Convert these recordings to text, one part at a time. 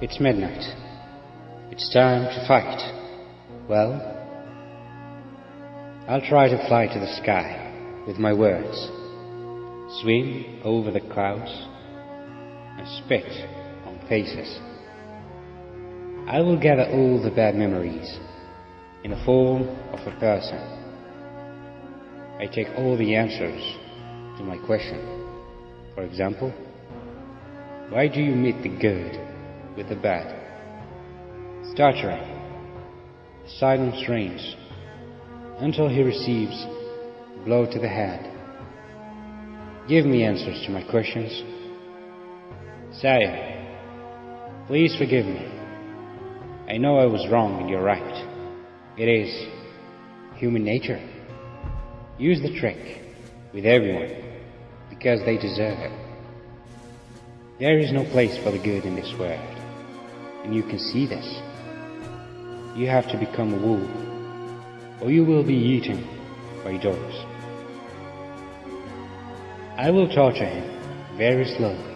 It's midnight. It's time to fight. Well, I'll try to fly to the sky with my words, swim over the clouds, and spit on faces. I will gather all the bad memories in the form of a person. I take all the answers to my question. For example, why do you meet the good with the bad? Stuttering. Silence reigns until he receives a blow to the head. Give me answers to my questions. Sire, please forgive me. I know I was wrong and you're right. It is human nature. Use the trick with everyone because they deserve it. There is no place for the good in this world, and you can see this. You have to become a wolf, or you will be eaten by dogs. I will torture him very slowly,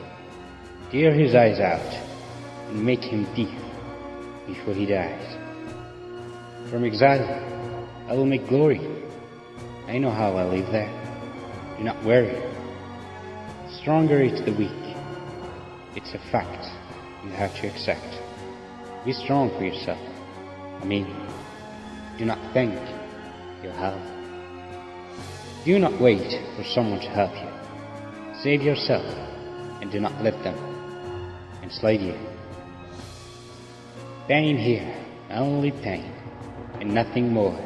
tear his eyes out, and make him deaf before he dies. From Exile, I will make glory. I know how I live there. Do not worry. Stronger eats the weak. It's a fact you have to accept. Be strong for yourself. Do not think you'll help. Do not wait for someone to help you. Save yourself and do not let them enslave you. Pain here, only pain, and nothing more.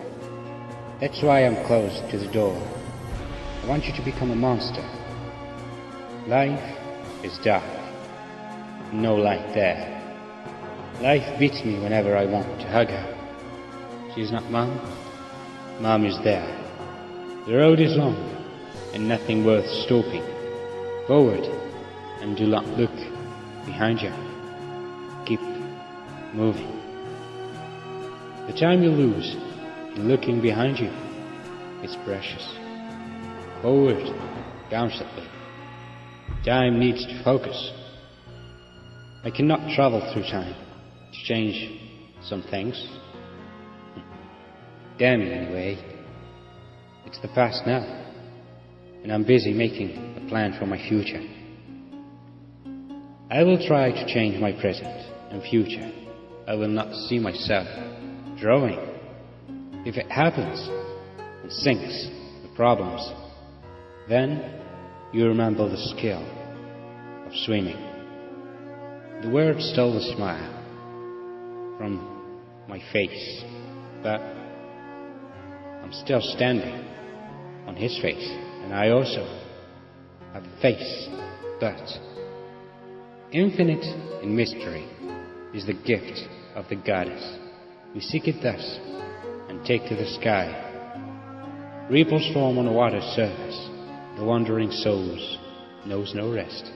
That's why I'm close to the door. I want you to become a monster. Life is dark. No light there. Life beats me whenever I want to hug her. She's not Mom. Mom is there. The road is long and nothing worth stopping. Forward and do not look behind you. Keep moving. The time you lose in looking behind you is precious. Forward constantly. Time needs to focus. I cannot travel through time to change some things. Damn it anyway. It's the past now, and I'm busy making a plan for my future. I will try to change my present and future. I will not see myself drawing. If it happens and sinks the problems, then you remember the skill of swimming. The words stole a smile from my face, but I'm still standing on his face, and I also have a face, but infinite in mystery is the gift of the goddess. We seek it thus and take to the sky. Ripples form on the water's surface. The wandering souls knows no rest.